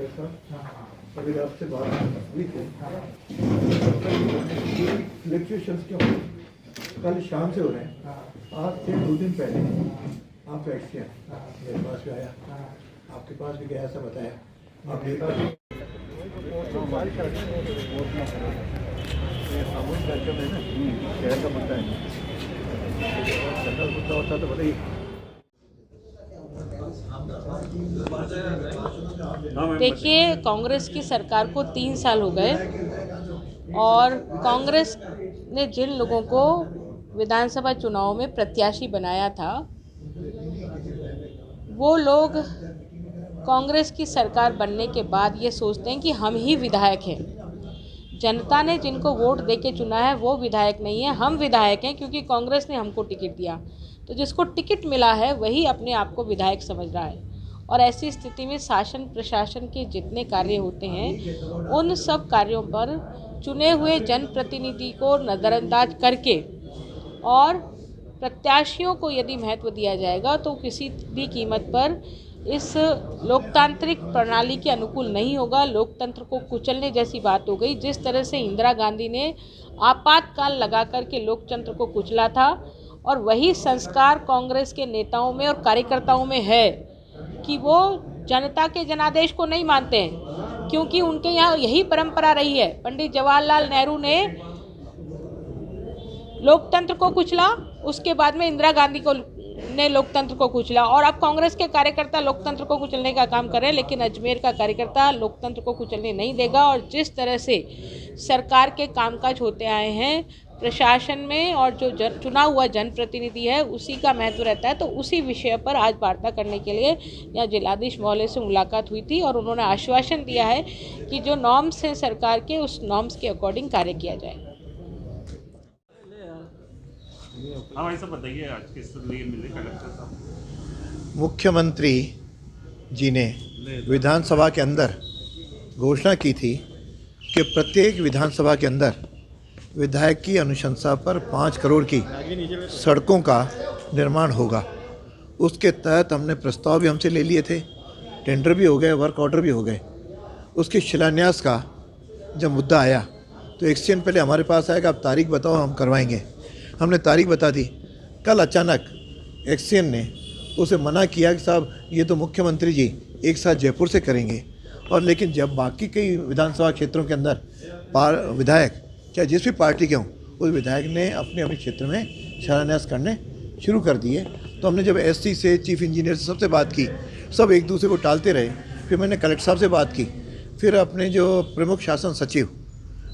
अभी आपसे बात हुई थी फ्लक्चुएशंस क्यों कल शाम से हो रहे हैं। आज से 2 दिन पहले आप एक्शन मेरे पास भी आया, आपके पास भी गया, ऐसा बताया आपने सामूहिक कार्यक्रम है ना, शहर का मुद्दा है, जनरल मुद्दा होता तो बताइए। देखिए, कांग्रेस की सरकार को 3 साल हो गए और कांग्रेस ने जिन लोगों को विधानसभा चुनाव में प्रत्याशी बनाया था, वो लोग कांग्रेस की सरकार बनने के बाद ये सोचते हैं कि हम ही विधायक हैं। जनता ने जिनको वोट देके चुना है वो विधायक नहीं है, हम विधायक हैं क्योंकि कांग्रेस ने हमको टिकट दिया। तो जिसको टिकट मिला है वही अपने आप को विधायक समझ रहा है। और ऐसी स्थिति में शासन प्रशासन के जितने कार्य होते हैं उन सब कार्यों पर चुने हुए जनप्रतिनिधि को नज़रअंदाज करके और प्रत्याशियों को यदि महत्व दिया जाएगा तो किसी भी कीमत पर इस लोकतांत्रिक प्रणाली के अनुकूल नहीं होगा। लोकतंत्र को कुचलने जैसी बात हो गई। जिस तरह से इंदिरा गांधी ने आपातकाल लगा करके लोकतंत्र को कुचला था, और वही संस्कार कांग्रेस के नेताओं में और कार्यकर्ताओं में है कि वो जनता के जनादेश को नहीं मानते हैं, क्योंकि उनके यहाँ यही परंपरा रही है। पंडित जवाहरलाल नेहरू ने लोकतंत्र को कुचला, उसके बाद में इंदिरा गांधी ने लोकतंत्र को कुचला, और अब कांग्रेस के कार्यकर्ता लोकतंत्र को कुचलने का काम कर रहे हैं। लेकिन अजमेर का कार्यकर्ता लोकतंत्र को कुचलने नहीं देगा। और जिस तरह से सरकार के कामकाज होते आए हैं प्रशासन में, और जो चुना हुआ जनप्रतिनिधि है उसी का महत्व रहता है, तो उसी विषय पर आज वार्ता करने के लिए यहाँ जिलाधीश महोदय से मुलाकात हुई थी और उन्होंने आश्वासन दिया है कि जो नॉर्म्स हैं सरकार के, उस नॉर्म्स के अकॉर्डिंग कार्य किया जाए। हाँ भाई साहब बताइए, आज किस लिए मिले कलेक्टर साहब? मुख्यमंत्री जी ने विधानसभा के अंदर घोषणा की थी कि प्रत्येक विधानसभा के अंदर विधायक की अनुशंसा पर 5 करोड़ की सड़कों का निर्माण होगा। उसके तहत हमने प्रस्ताव भी हमसे ले लिए थे, टेंडर भी हो गए, वर्क ऑर्डर भी हो गए। उसके शिलान्यास का जब मुद्दा आया तो एक्सचेंज पहले हमारे पास आएगा, आप तारीख बताओ, हम करवाएंगे। हमने तारीख बता दी। कल अचानक एक्सचेंज ने उसे मना किया कि साहब ये तो मुख्यमंत्री जी एक साथ जयपुर से करेंगे। और लेकिन जब बाकी कई विधानसभा क्षेत्रों के अंदर विधायक चाहे जिस भी पार्टी के हों, उस विधायक ने अपने अपने क्षेत्र में शिलान्यास करने शुरू कर दिए। तो हमने जब एससी से, चीफ इंजीनियर से सबसे बात की, सब एक दूसरे को टालते रहे। फिर मैंने कलेक्टर साहब से बात की, फिर अपने जो प्रमुख शासन सचिव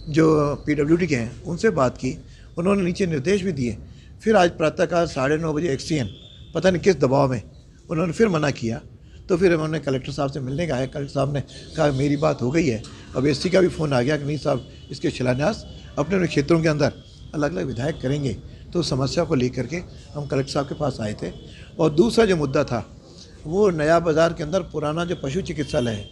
जो PWD के हैं उनसे बात की, उन्होंने नीचे निर्देश भी दिए। फिर आज प्रातःकाल 9:30 बजे एक्सचेंज पता नहीं किस दबाव में उन्होंने फिर मना किया। तो फिर उन्होंने कलेक्टर साहब से मिलने का है। कलेक्टर साहब ने कहा मेरी बात हो गई है। अब एससी का भी फ़ोन आ गया कि नहीं साहब, इसके शिलान्यास अपने अपने क्षेत्रों के अंदर अलग अलग विधायक करेंगे। तो समस्या को लेकर के हम कलेक्टर साहब के पास आए थे। और दूसरा जो मुद्दा था वो नया बाज़ार के अंदर पुराना जो पशु चिकित्सालय है,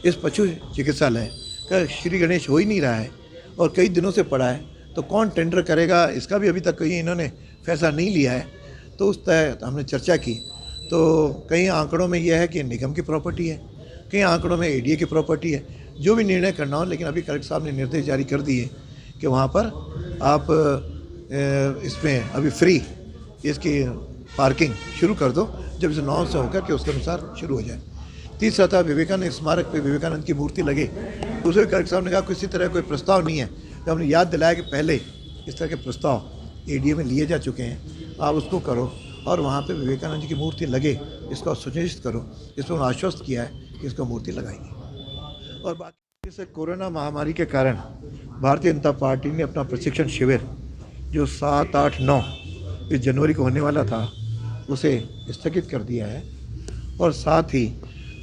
इस पशु चिकित्सालय का श्री गणेश हो ही नहीं रहा है और कई दिनों से पड़ा है। तो कौन टेंडर करेगा, इसका भी अभी तक कहीं इन्होंने फैसला नहीं लिया है। तो उस तहत हमने चर्चा की। तो कई आंकड़ों में यह है कि निगम की प्रॉपर्टी है, कई आंकड़ों में ADA की प्रॉपर्टी है। जो भी निर्णय करना हो, लेकिन अभी कलेक्टर साहब ने निर्देश जारी कर दिए कि वहाँ पर आप इसमें अभी फ्री इसकी पार्किंग शुरू कर दो, जब इसे 9 से होकर के उसके अनुसार शुरू हो जाए। तीसरा था विवेकानंद स्मारक पे विवेकानंद की मूर्ति लगे। दूसरे कलेक्टर साहब ने कहा किसी तरह कोई प्रस्ताव नहीं है। तो हमने याद दिलाया कि पहले इस तरह के प्रस्ताव ADA में लिए जा चुके हैं, आप उसको करो और वहाँ पे विवेकानंद जी की मूर्ति लगे, इसको सुनिश्चित करो। इस पर उन्होंने आश्वस्त किया है कि इसको मूर्ति लगाएंगे। और बाकी से कोरोना महामारी के कारण भारतीय जनता पार्टी ने अपना प्रशिक्षण शिविर जो 7, 8, 9 इस जनवरी को होने वाला था उसे स्थगित कर दिया है। और साथ ही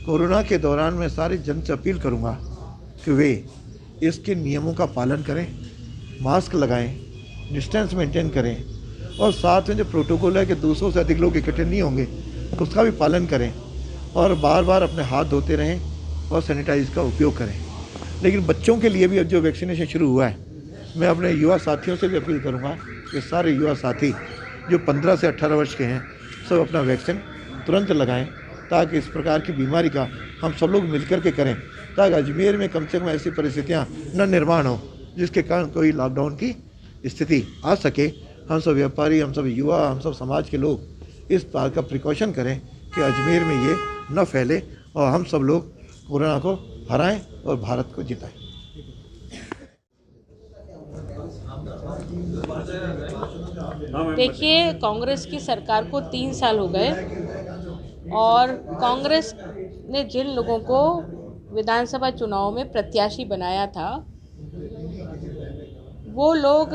कोरोना के दौरान मैं सारी जन से अपील करूँगा कि वे इसके नियमों का पालन करें, मास्क लगाएं, डिस्टेंस मेंटेन करें और साथ में जो प्रोटोकॉल है कि 200 से अधिक लोग इकट्ठे नहीं होंगे उसका भी पालन करें और बार बार अपने हाथ धोते रहें और सैनिटाइज का उपयोग करें। लेकिन बच्चों के लिए भी अब जो वैक्सीनेशन शुरू हुआ है, मैं अपने युवा साथियों से भी अपील करूँगा कि सारे युवा साथी जो 15 से 18 वर्ष के हैं सब अपना वैक्सीन तुरंत लगाएं, ताकि इस प्रकार की बीमारी का हम सब लोग मिलकर के करें ताकि अजमेर में कम से कम ऐसी परिस्थितियाँ न निर्माण हो जिसके कारण कोई लॉकडाउन की स्थिति आ सके। हम सब व्यापारी, हम सब युवा, हम सब समाज के लोग इस बात का प्रिकॉशन करें कि अजमेर में ये न फैले और हम सब लोग कोरोना को हराएं और भारत को जिताएं। देखिए, कांग्रेस की सरकार को 3 साल हो गए और कांग्रेस ने जिन लोगों को विधानसभा चुनाव में प्रत्याशी बनाया था, वो लोग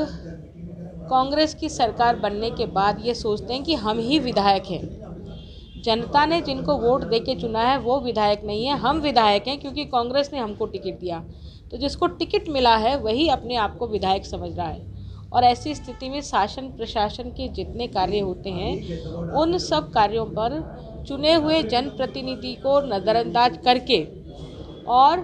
कांग्रेस की सरकार बनने के बाद ये सोचते हैं कि हम ही विधायक हैं। जनता ने जिनको वोट देके चुना है वो विधायक नहीं है, हम विधायक हैं क्योंकि कांग्रेस ने हमको टिकट दिया। तो जिसको टिकट मिला है वही अपने आप को विधायक समझ रहा है। और ऐसी स्थिति में शासन प्रशासन के जितने कार्य होते हैं उन सब कार्यों पर चुने हुए जनप्रतिनिधि को नज़रअंदाज करके और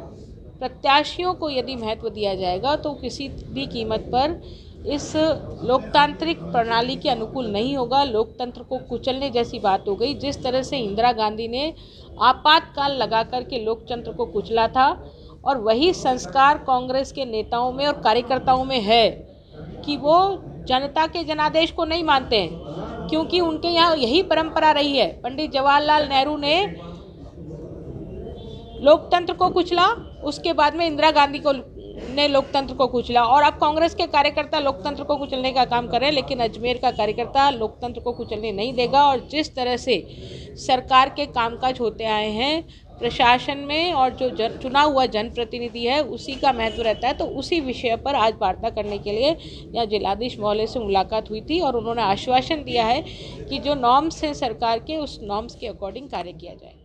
प्रत्याशियों को यदि महत्व दिया जाएगा तो किसी भी कीमत पर इस लोकतांत्रिक प्रणाली के अनुकूल नहीं होगा। लोकतंत्र को कुचलने जैसी बात हो गई। जिस तरह से इंदिरा गांधी ने आपातकाल लगा करके लोकतंत्र को कुचला था, और वही संस्कार कांग्रेस के नेताओं में और कार्यकर्ताओं में है कि वो जनता के जनादेश को नहीं मानते हैं, क्योंकि उनके यहाँ यही परंपरा रही है। पंडित जवाहरलाल नेहरू ने लोकतंत्र को कुचला, उसके बाद में इंदिरा गांधी ने लोकतंत्र को कुचला, और अब कांग्रेस के कार्यकर्ता लोकतंत्र को कुचलने का काम कर रहे हैं। लेकिन अजमेर का कार्यकर्ता लोकतंत्र को कुचलने नहीं देगा। और जिस तरह से सरकार के कामकाज होते आए हैं प्रशासन में, और जो चुना हुआ जनप्रतिनिधि है उसी का महत्व रहता है, तो उसी विषय पर आज वार्ता करने के लिए यहाँ जिलाधीश महोदय से मुलाकात हुई थी। और उन्होंने आश्वासन दिया है कि जो नॉर्म्स हैं सरकार के, उस नॉर्म्स के अकॉर्डिंग कार्य किया जाए।